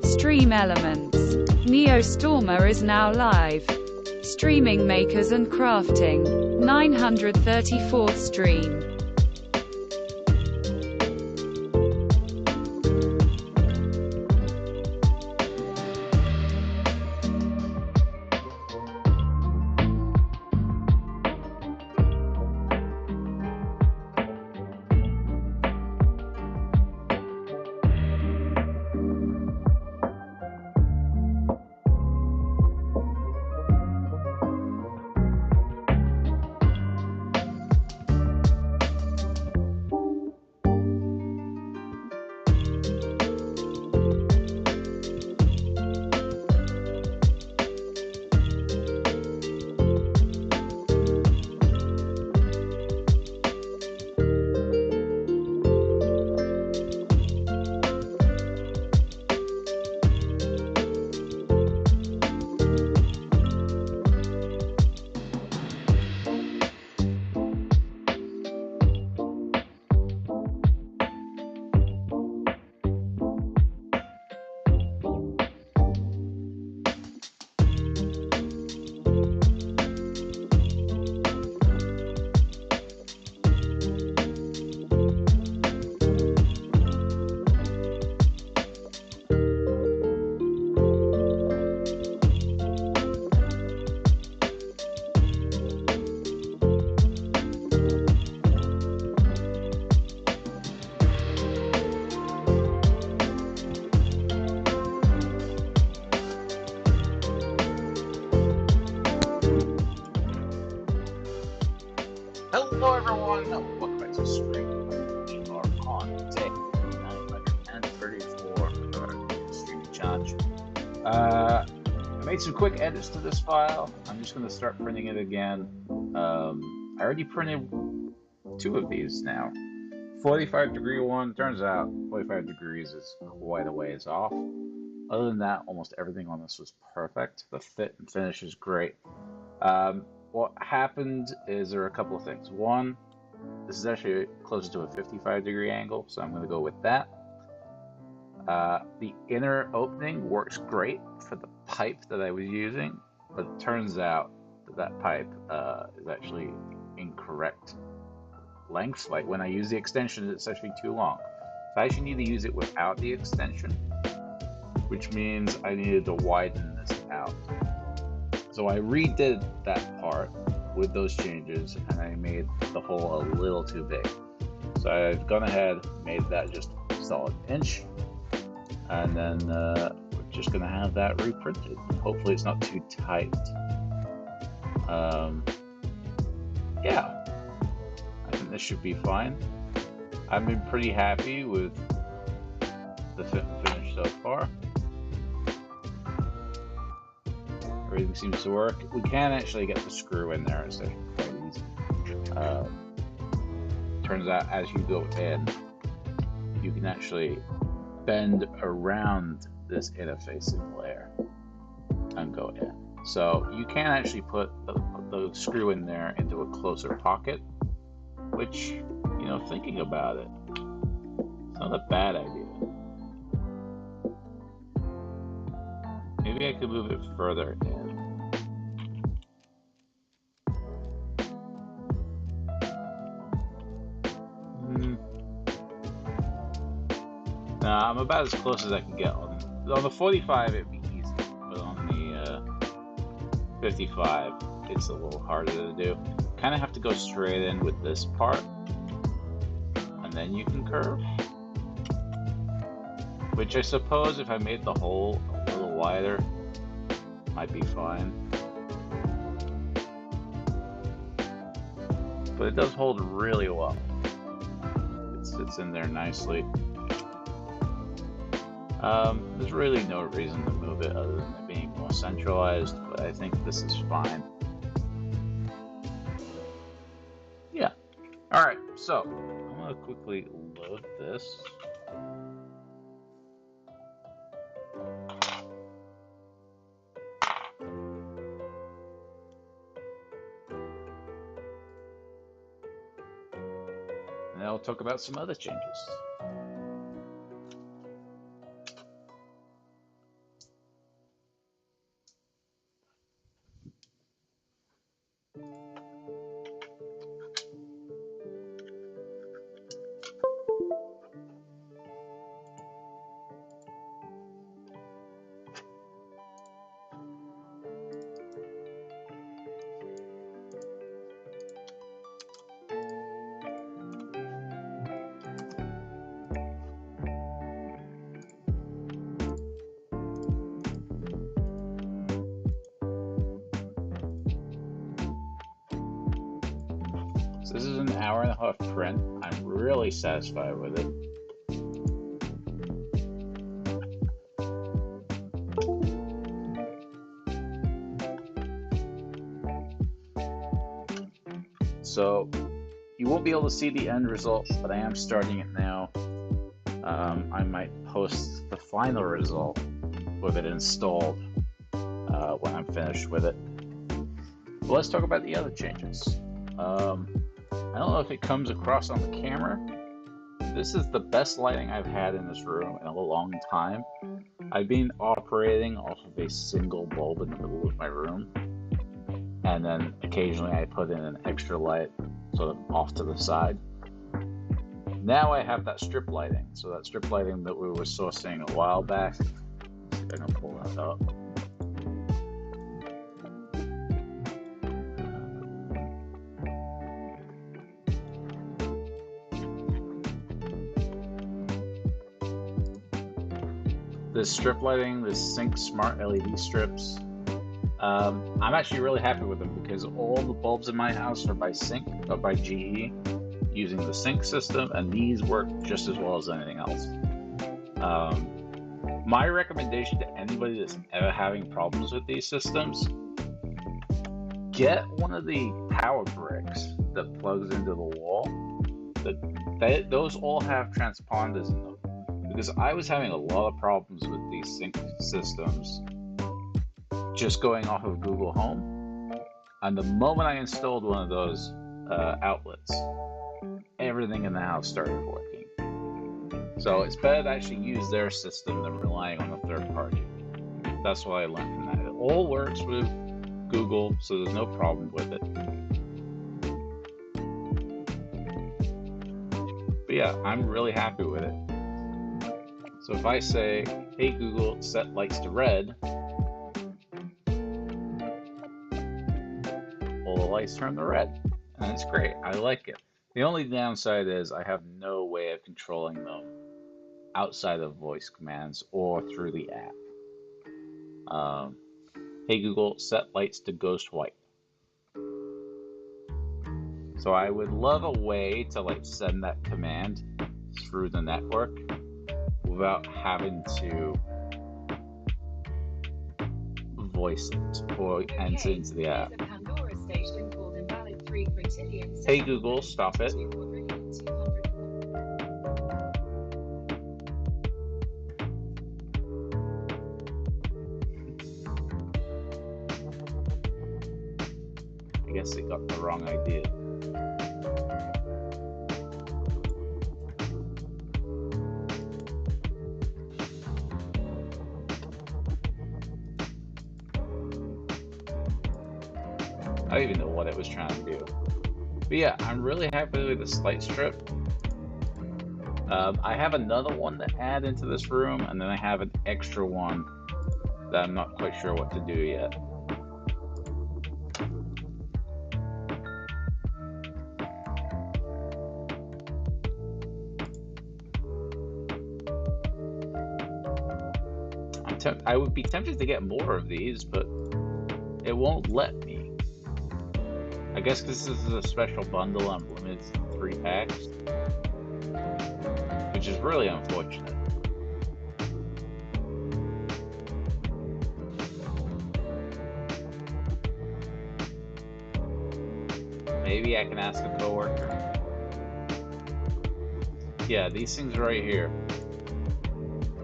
Stream Elements. Neostormer is now live. Streaming Makers and Crafting. 934th stream. Hello everyone, welcome back to the stream. We are on day 934 of our streaming challenge. I made some quick edits to this file. I'm just going to start printing it again. I already printed two of these now. 45 degree one, turns out 45 degrees is quite a ways off. Other than that, almost everything on this was perfect. The fit and finish is great. What happened is there are a couple of things. One, this is actually closer to a 55 degree angle, so I'm going to go with that. The inner opening works great for the pipe that I was using, but it turns out that that pipe is actually incorrect length. Like when I use the extension, it's actually too long. So I actually need to use it without the extension, which means I needed to widen this out. So I redid that part with those changes, and I made the hole a little too big. So I've gone ahead, made that just a solid inch, and then we're just going to have that reprinted. Hopefully it's not too tight. Yeah, I think this should be fine. I've been pretty happy with the fit and finish so far. Everything seems to work. We can actually get the screw in there. It's actually quite easy. Turns out as you go in, you can actually bend around this interfacing layer and go in. So you can actually put the screw in there into a closer pocket, which, you know, thinking about it, it's not a bad idea. Maybe I could move it further in. Nah, I'm about as close as I can get on the 45. It'd be easy, but on the 55, it's a little harder to do. Kind of have to go straight in with this part, and then you can curve. Which I suppose if I made the hole a little wider, might be fine. But it does hold really well. It sits in there nicely. There's really no reason to move it other than it being more centralized, but I think this is fine. Yeah. Alright, so I'm going to quickly load this. And I'll talk about some other changes. So this is an hour and a half print. I'm really satisfied with it. So you won't be able to see the end result, but I am starting it now. I might post the final result with it installed when I'm finished with it. But let's talk about the other changes. I don't know if it comes across on the camera. This is the best lighting I've had in this room in a long time. I've been operating off of a single bulb in the middle of my room, and then occasionally I put in an extra light sort of off to the side. Now I have that strip lighting. So that strip lighting that we were sourcing a while back, I'm going to pull that up. This strip lighting, this Sync Smart LED strips, I'm actually really happy with them because all the bulbs in my house are by Sync, or by GE, using the Sync system, and these work just as well as anything else. My recommendation to anybody that's ever having problems with these systems, get one of the power bricks that plugs into the wall. Those all have transponders in them. Because I was having a lot of problems with these Sync systems just going off of Google Home. And the moment I installed one of those outlets, everything in the house started working. So it's better to actually use their system than relying on a third party. That's what I learned from that. It all works with Google, so there's no problem with it. But yeah, I'm really happy with it. So if I say, hey Google, set lights to red, all the lights turn to red. And it's great. I like it. The only downside is I have no way of controlling them outside of voice commands or through the app. Hey Google, set lights to ghost white. So I would love a way to like send that command through the network without having to voice it or enter into the app. Hey Google, stop it. I guess it got the wrong idea. I don't even know what it was trying to do. But yeah, I'm really happy with this light strip. I have another one to add into this room, and then I have an extra one that I'm not quite sure what to do yet. I would be tempted to get more of these, but it won't let me. I guess this is a special bundle. I'm limited to 3 packs, which is really unfortunate. Maybe I can ask a coworker. Yeah, these things right here.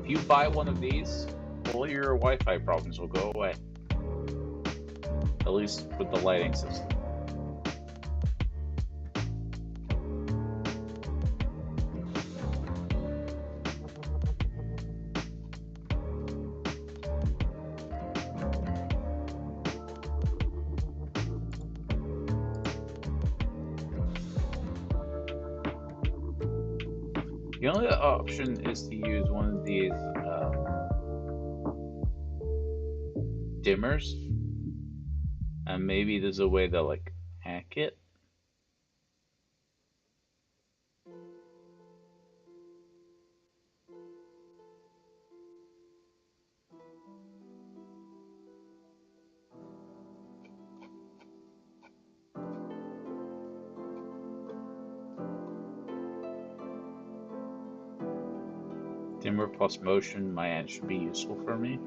If you buy one of these, all your Wi-Fi problems will go away. At least with the lighting system. The only option is to use one of these dimmers, and maybe there's a way to like hack it. Dimmer plus motion might should be useful for me.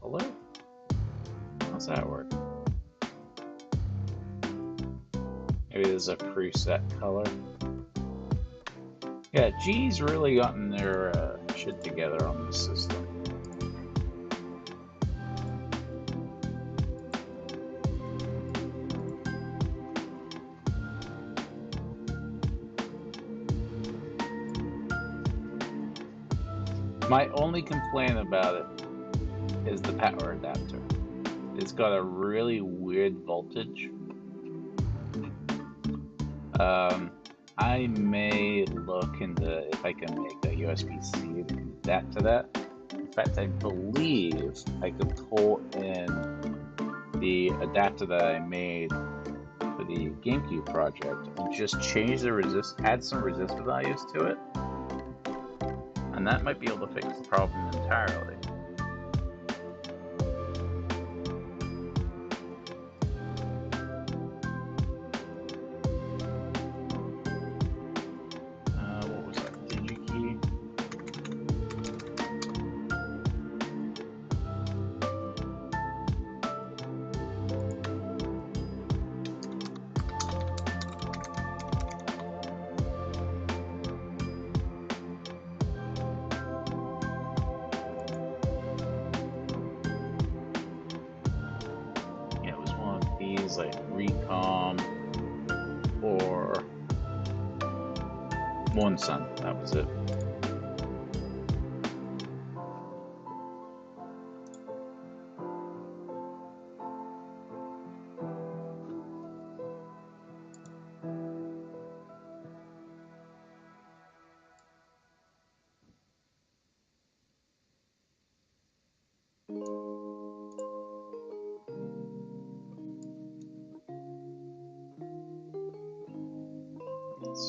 Color? How's that work? Maybe there's a preset color. Yeah, G's really gotten their shit together on the system. My only complaint about it is the power adapter. It's got a really weird voltage. I may look into if I can make a USB-C to adapt to that. In fact, I believe I could pull in the adapter that I made for the GameCube project and just change the add some resistor values to it. And that might be able to fix the problem entirely. What was that? DigiKey? Like Recom or Monsun, that was it.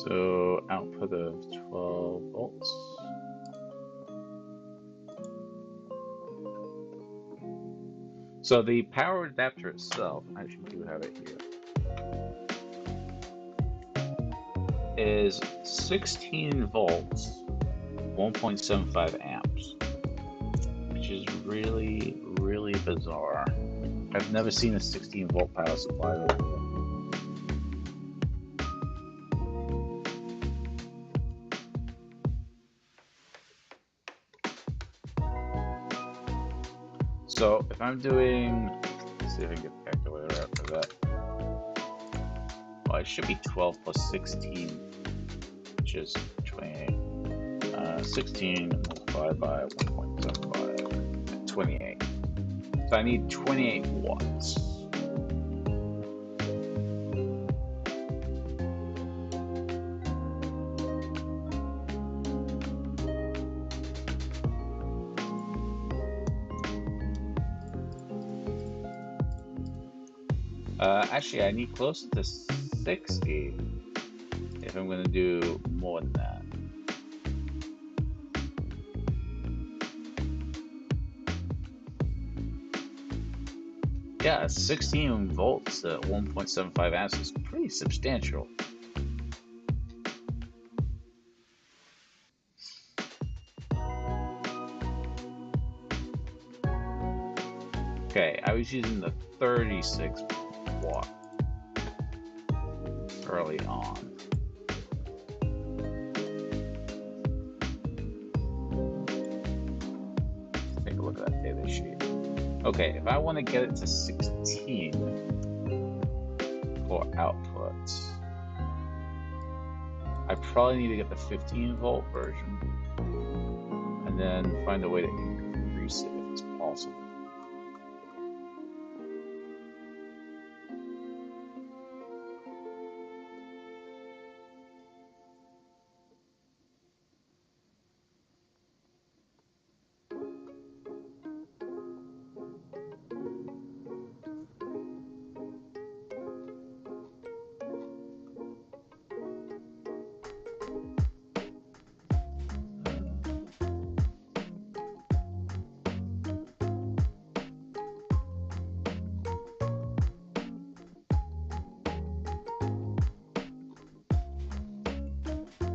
So output of 12 volts. So the power adapter itself, I actually do have it here, is 16 volts, 1.75 amps, which is really, really bizarre. I've never seen a 16 volt power supply before. So if I'm doing, let's see if I can get the calculator out for that. Well, it should be 12 plus 16, which is 28. 16 multiplied by 1.75, 28. So I need 28 watts. Actually, I need closer to 60 if I'm going to do more than that. Yeah, 16 volts at 1.75 amps is pretty substantial. Okay, I was using the 36 watt early on. Let's take a look at that data sheet. Okay, if I want to get it to 16 for outputs, I probably need to get the 15 volt version and then find a way to increase it if it's possible.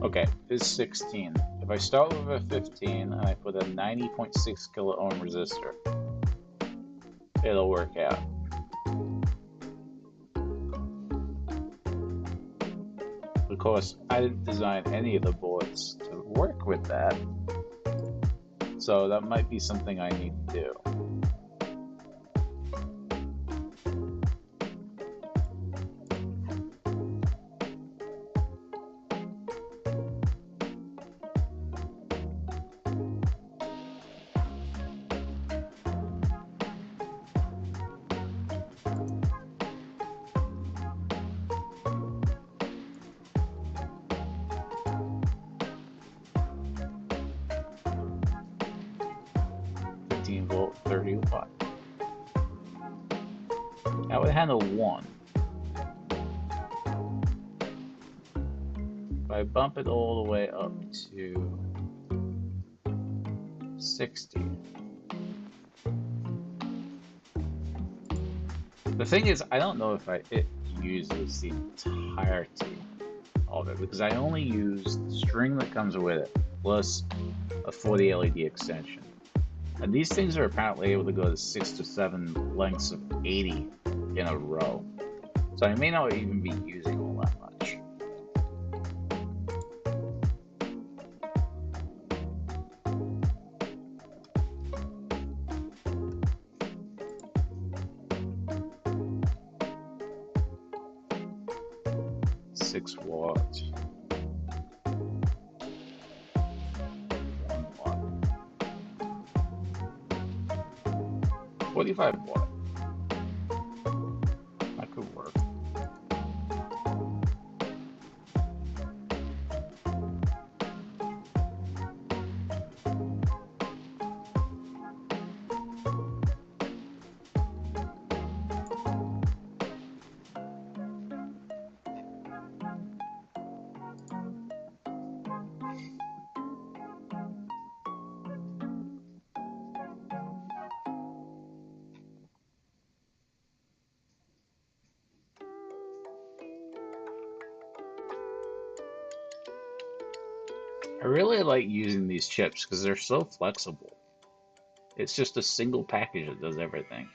Okay, it's 16. If I start with a 15 and I put a 90.6 kilo ohm resistor, it'll work out. Of course, I didn't design any of the boards to work with that, so that might be something I need to do. Volt, 30 watt. That would handle one. If I bump it all the way up to 60. The thing is, I don't know if it uses the entirety of it, because I only use the string that comes with it, plus a 40 LED extension. And these things are apparently able to go to 6 to 7 lengths of 80 in a row. So I may not even be using all that much. Six watts. 1 watt. 45 watt. That could work. I really like using these chips because they're so flexible. It's just a single package that does everything.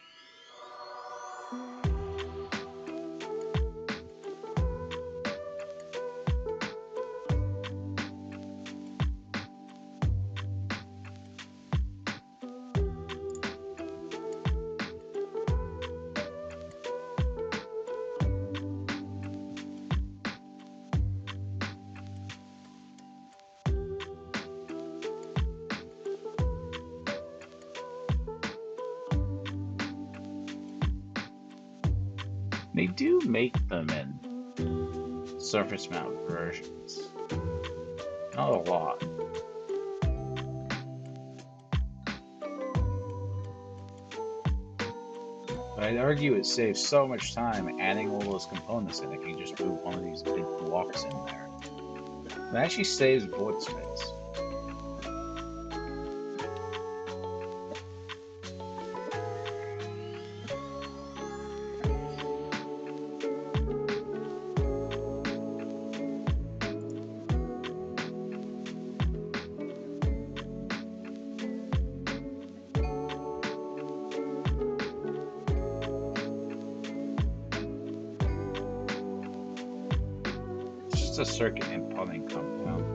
They do make them in surface mount versions. Not a lot. But I'd argue it saves so much time adding all those components in if you just move one of these big blocks in there. It actually saves board space. A circuit and pulling compound.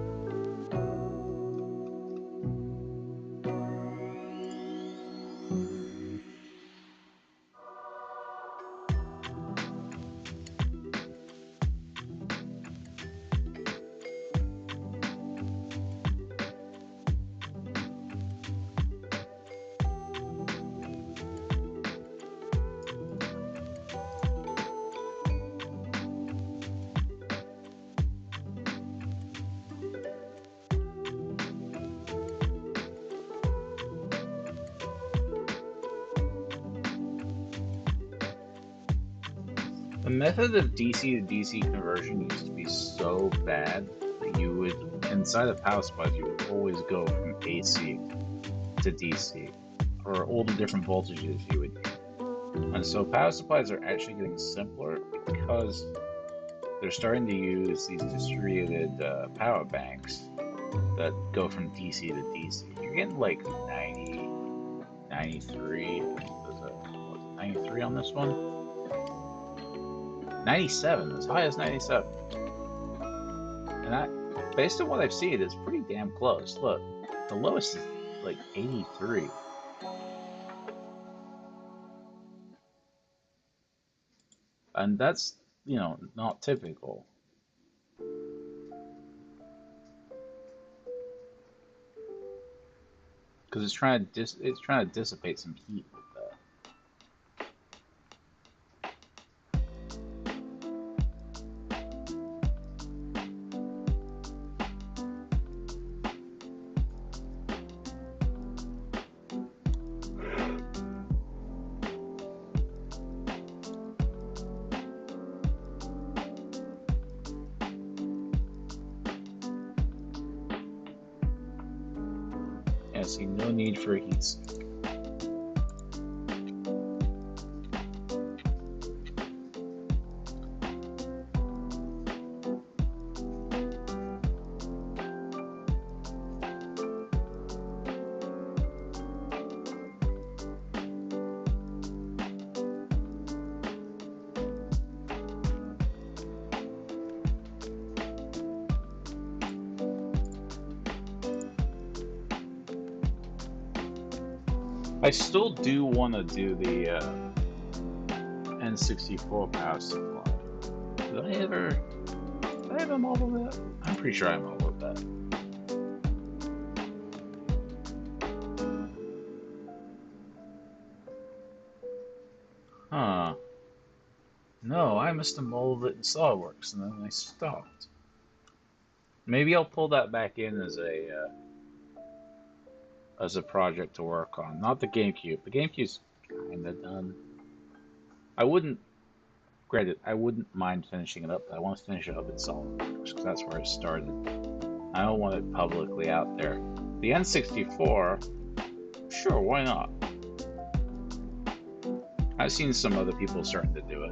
The method of DC to DC conversion used to be so bad that you would, inside of power supplies, you would always go from AC to DC for all the different voltages you would need. And so power supplies are actually getting simpler because they're starting to use these distributed power banks that go from DC to DC. You're getting like 90, 93. There's a 93 on this one. 97, as high as 97. And based on what I've seen, it's pretty damn close. Look, the lowest is like 83. And that's, you know, not typical. Because it's trying to dissipate some heat with that. Yeah, see, no need for a heat sink. I still do want to do the N64 power supply. Did I ever model that? I'm pretty sure I modeled that. Huh. No, I must have modeled it in SolidWorks and then I stopped. Maybe I'll pull that back in as a project to work on. Not the GameCube. The GameCube's kinda done. I wouldn't mind finishing it up, but I want to finish it up in SolidWorks because that's where it started. I don't want it publicly out there. The N64, sure, why not? I've seen some other people starting to do it.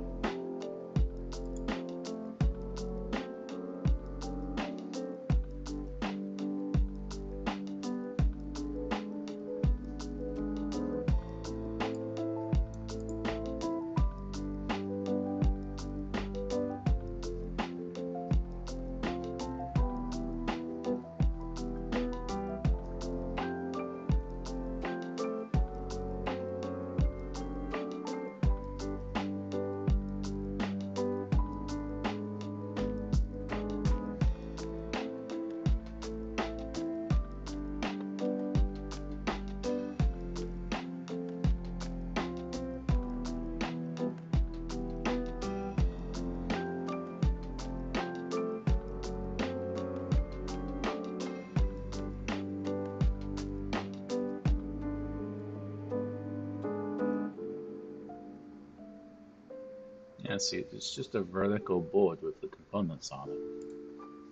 Yeah, see, it's just a vertical board with the components on it.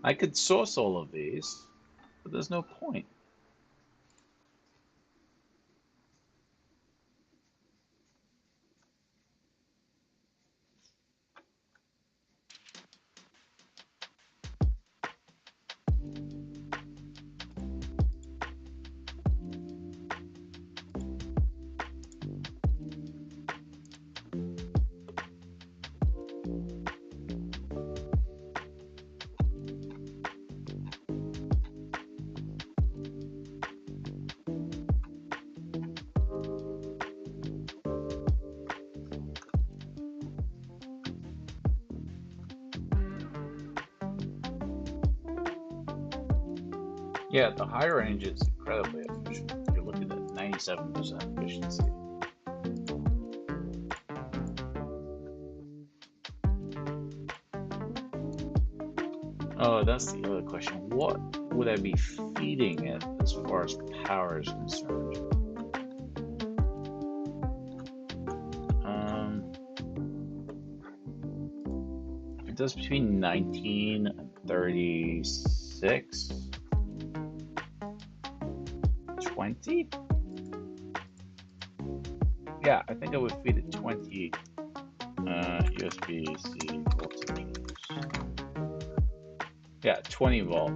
I could source all of these, but there's no point. Yeah, the higher range is incredibly efficient. You're looking at 97% efficiency. Oh, that's the other question. What would I be feeding it as far as power is concerned? If it does between 19 and 36, 20? Yeah, I think I would feed it 20 USB-C voltages. Yeah, 20 volt.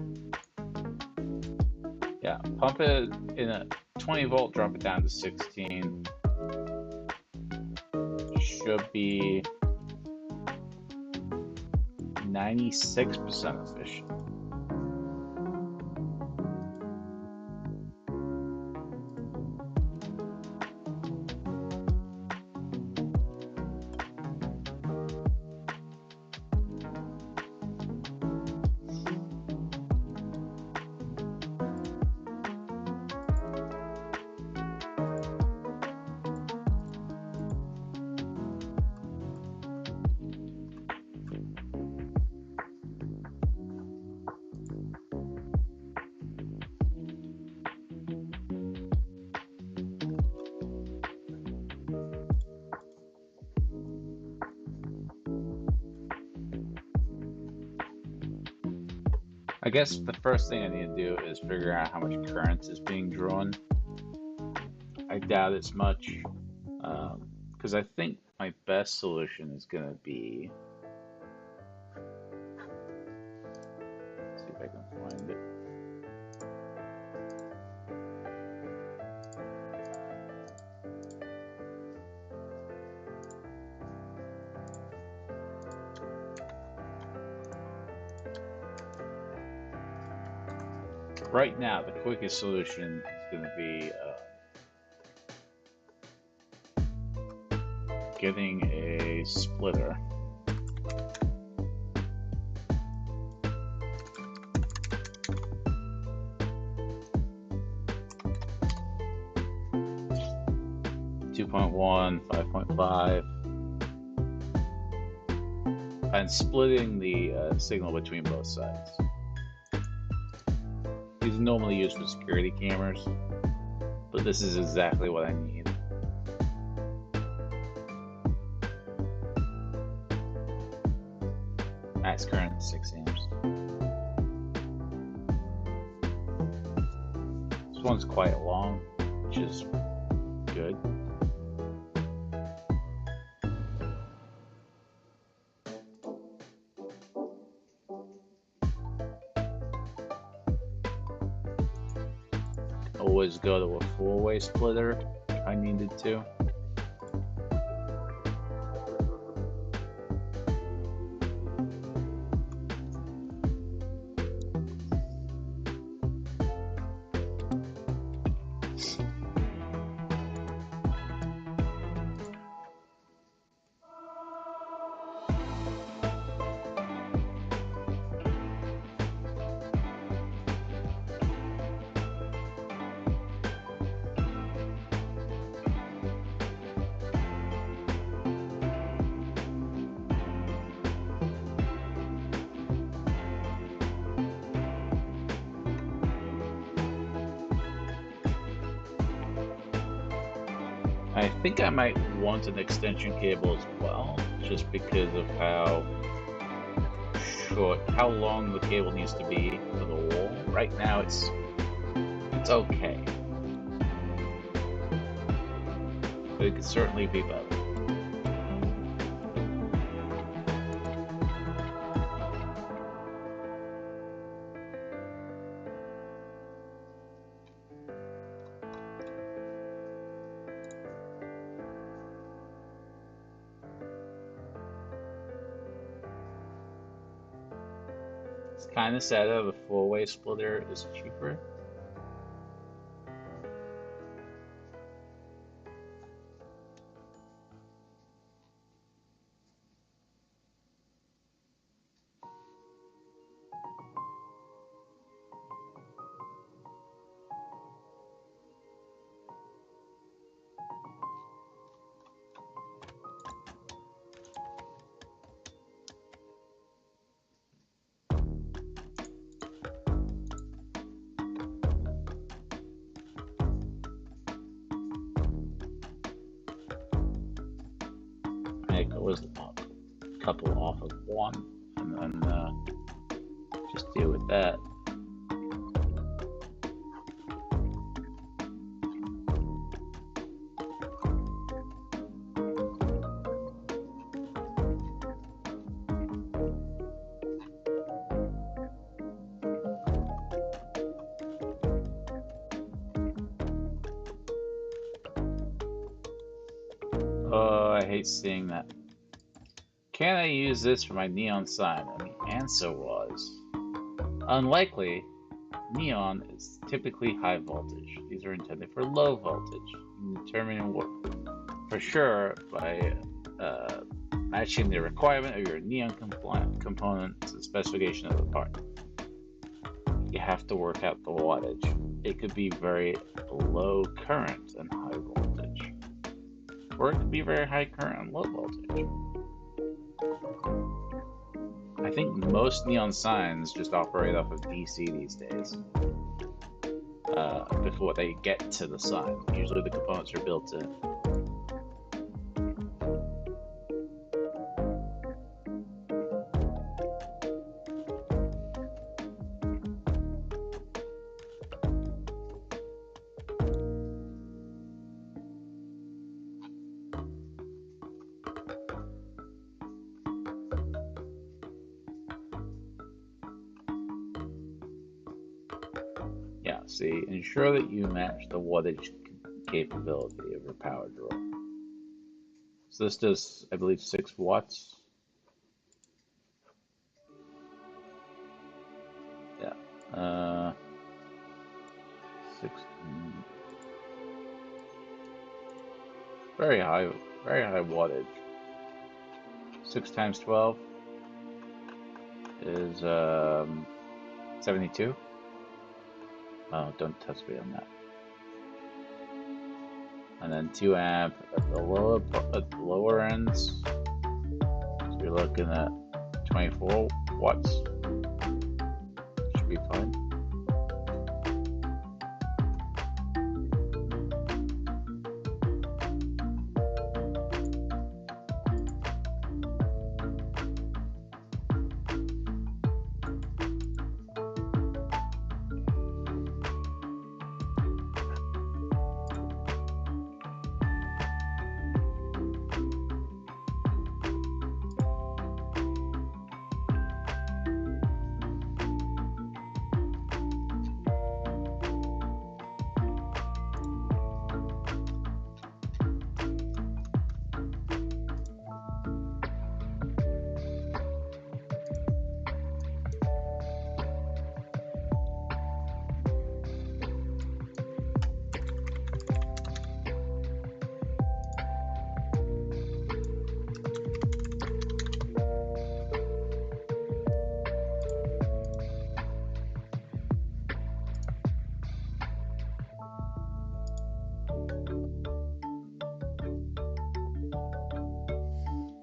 Yeah, pump it in a 20 volt, drop it down to 16. Should be 96% efficient. I guess the first thing I need to do is figure out how much current is being drawn. I doubt it's much, because I think my best solution is going to be, let's see if I can find it. Right now, the quickest solution is going to be getting a splitter. .1, 5.5, and splitting the signal between both sides. These are normally used for security cameras, but this is exactly what I need. Max current 6 amps. This one's quite long, which is good. Always go to a 4-way splitter if I needed to. I think I might want an extension cable as well, just because of how long the cable needs to be for the wall. Right now it's okay, but it could certainly be better. It's kind of sad that a 4-way splitter is cheaper. I could always couple off of one and then just deal with that. I hate seeing that. Can I use this for my neon sign? And the answer was unlikely. Neon is typically high voltage. These are intended for low voltage. You can determine what for sure by matching the requirement of your neon component to the specification of the part. You have to work out the wattage. It could be very low current and high voltage, or it could be very high current and low voltage. I think most neon signs just operate off of DC these days. Before they get to the sign, usually the components are built in. Yeah, see, ensure that you match the wattage capability of your power draw. So this does, I believe, 6 watts. Yeah. 16. Very high wattage. 6 times 12 is 72. Oh, don't touch me on that. And then 2 amp at the lower ends. So you're looking at 24 watts. Should be fine.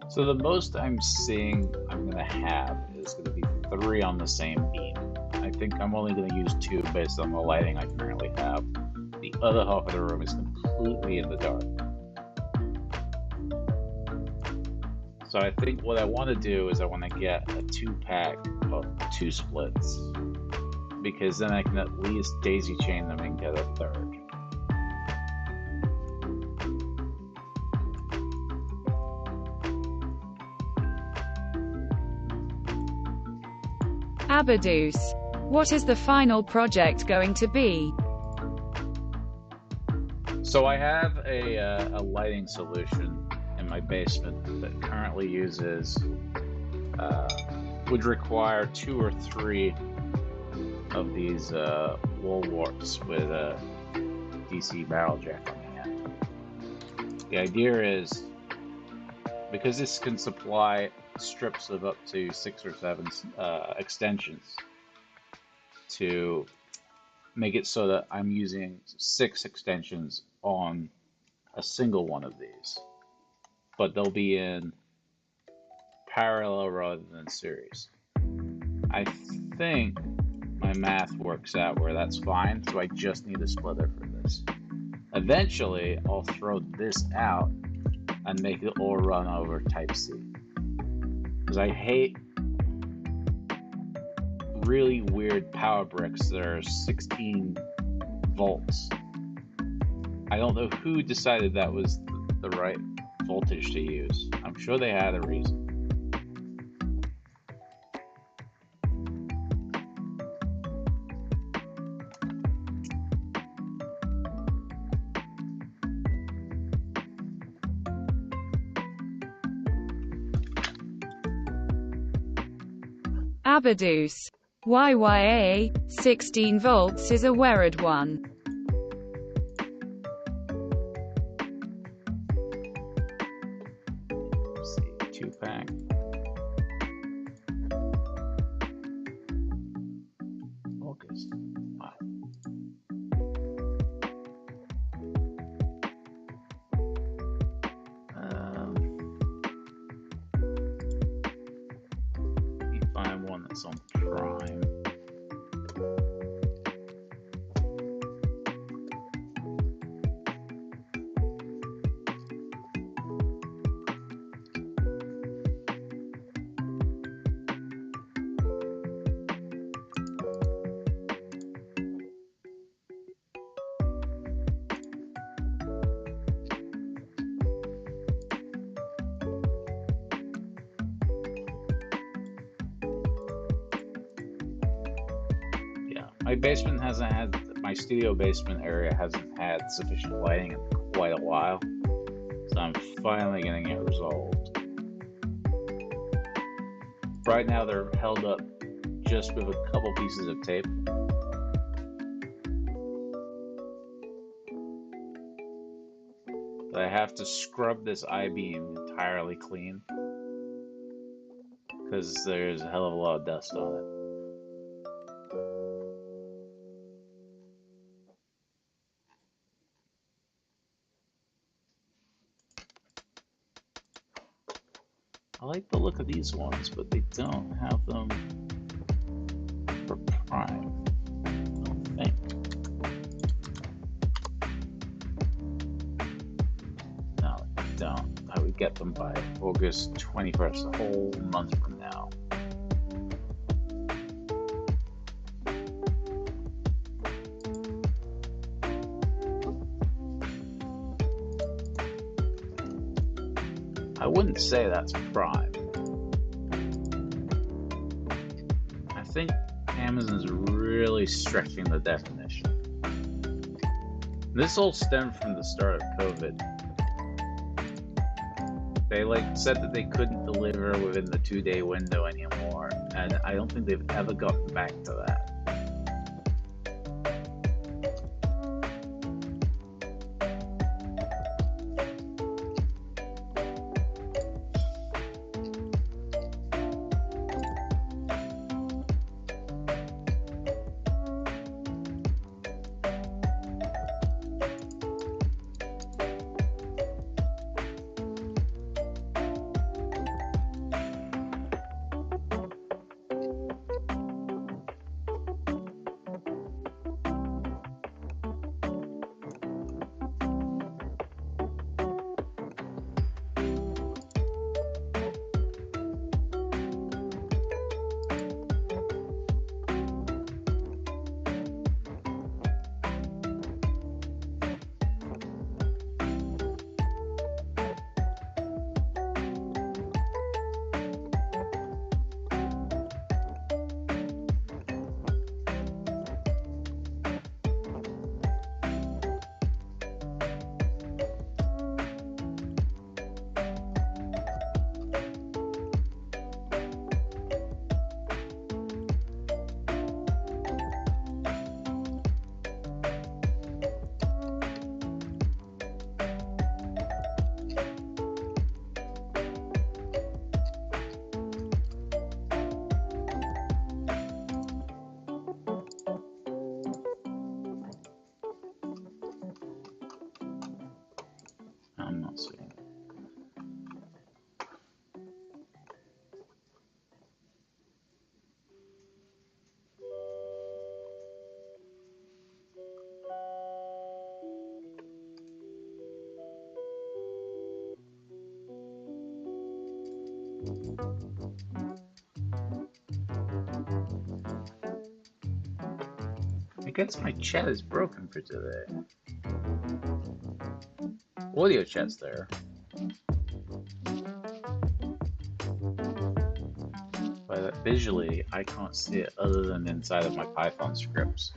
So the most I'm seeing I'm going to have is going to be 3 on the same beam. I think I'm only going to use 2 based on the lighting I currently have. The other half of the room is completely in the dark. So I think what I want to do is I want to get a 2-pack of 2 splits, because then I can at least daisy chain them and get a 3rd. Abadoos. What is the final project going to be? So I have a lighting solution in my basement that currently uses, would require 2 or 3 of these wall warps with a DC barrel jack on the end. The idea is, because this can supply strips of up to 6 or 7 extensions, to make it so that I'm using 6 extensions on a single one of these, but they'll be in parallel rather than series. I think my math works out where that's fine, so I just need a splitter for this. Eventually, I'll throw this out and make it all run over Type-C. Because I hate really weird power bricks that are 16 volts. I don't know who decided that was the right voltage to use. I'm sure they had a reason. Abadoos. YYA, 16 volts is a weird one. Let's see, 2-pack. August. Wow. Let me find one that's on Prime. My studio basement area hasn't had sufficient lighting in quite a while, so I'm finally getting it resolved. Right now they're held up just with a couple pieces of tape. But I have to scrub this I-beam entirely clean because there's a hell of a lot of dust on it. I like the look of these ones, but they don't have them for Prime, I don't think. No, they don't. I would get them by August 21st, a whole month from now. I wouldn't say that's Prime. I think Amazon's really stretching the definition. This all stemmed from the start of COVID. They said that they couldn't deliver within the 2-day window anymore, and I don't think they've ever gotten back to that. I'm not seeing it. I guess my chat is broken for today. Audio chat's there. But visually, I can't see it other than inside of my Python scripts.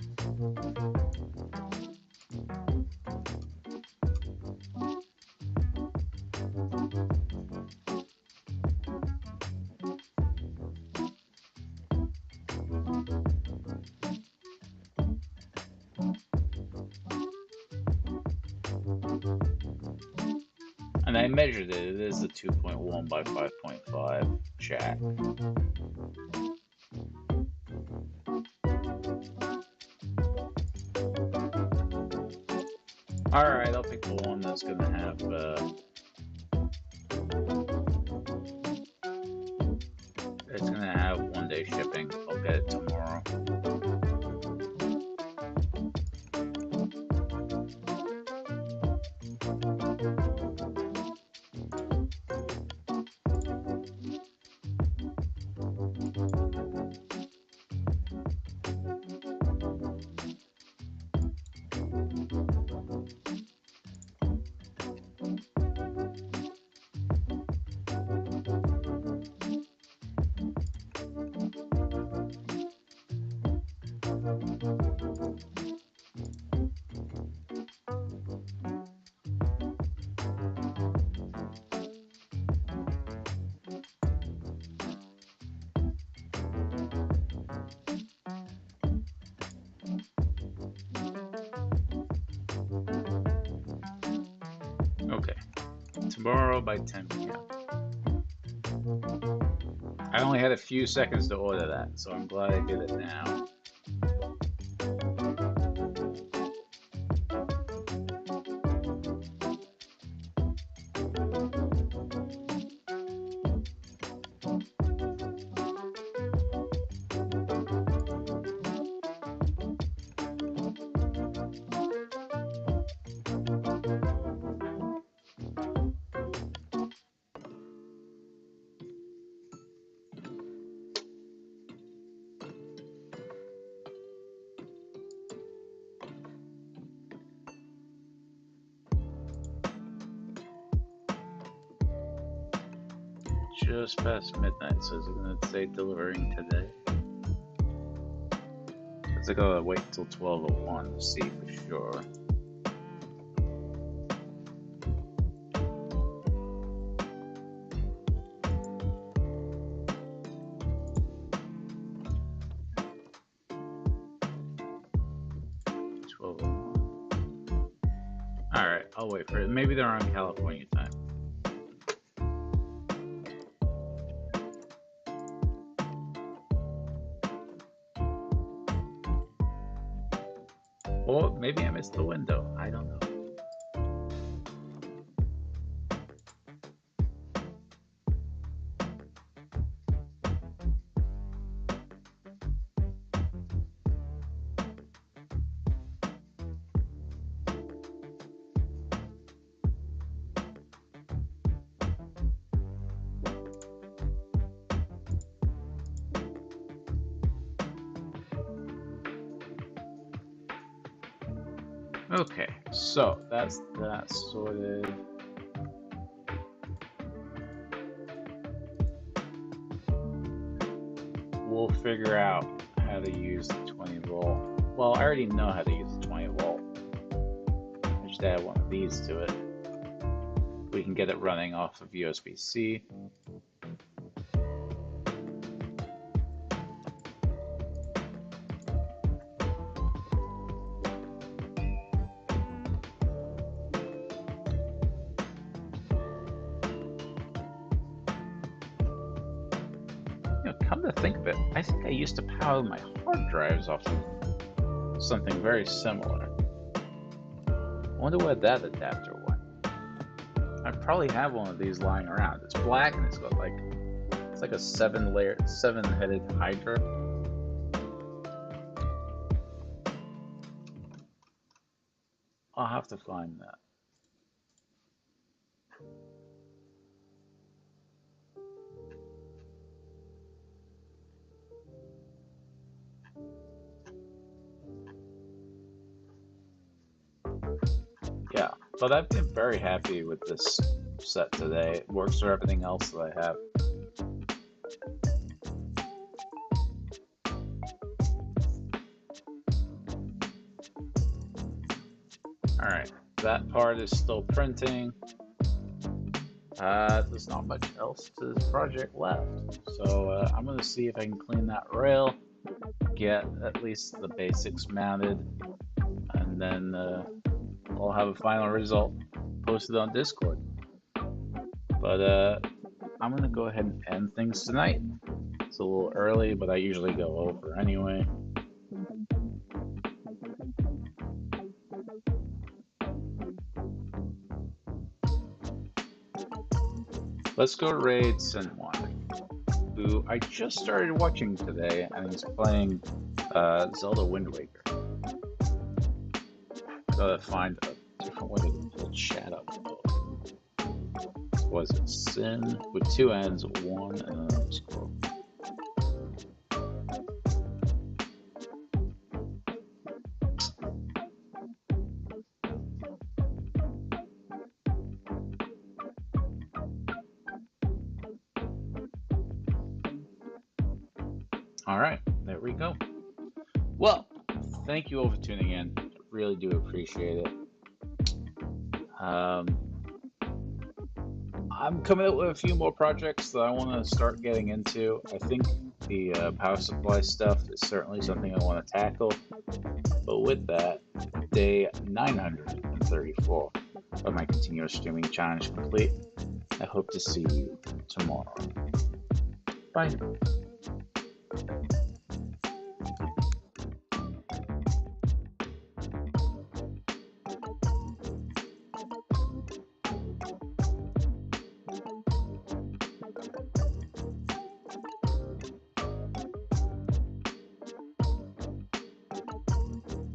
And I measured it. It is a 2.1 by 5.5 jack. Alright, I'll pick the one that's going to have... it's going to have 1-day shipping. I'll get it tomorrow. Okay, tomorrow by 10 p.m. I only had a few seconds to order that, so I'm glad I did it now. Just past midnight, so is it going to say delivering today? Because I gotta wait until 12:01 to see for sure. Alright, I'll wait for it. Maybe they're on California time. Or maybe I missed the window. I don't know. Okay, so that's that sorted. We'll figure out how to use the 20 volt. Well, I already know how to use the 20 volt. I just add one of these to it. We can get it running off of USB-C. Come to think of it, I think I used to power my hard drives off of something very similar. I wonder where that adapter went. I probably have one of these lying around. It's black and it's got like, it's like a 7-headed Hydra. I'll have to find that. Yeah, but I've been very happy with this set today. It works for everything else that I have. Alright, that part is still printing. There's not much else to this project left. So I'm going to see if I can clean that rail, get at least the basics mounted, and then I'll have a final result posted on Discord. But I'm gonna go ahead and end things tonight. It's a little early, but I usually go over anyway. Let's go raid Senwan, who I just started watching today, and he's playing Zelda Wind Waker. Gotta find a different way to pull chat up. Was it Sin with two N's, one, and an underscore? All right, there we go. Well, thank you all for tuning in. I really do appreciate it. I'm coming up with a few more projects that I want to start getting into. I think the power supply stuff is certainly something I want to tackle. But with that, day 934 of my continuous streaming challenge complete. I hope to see you tomorrow. Bye.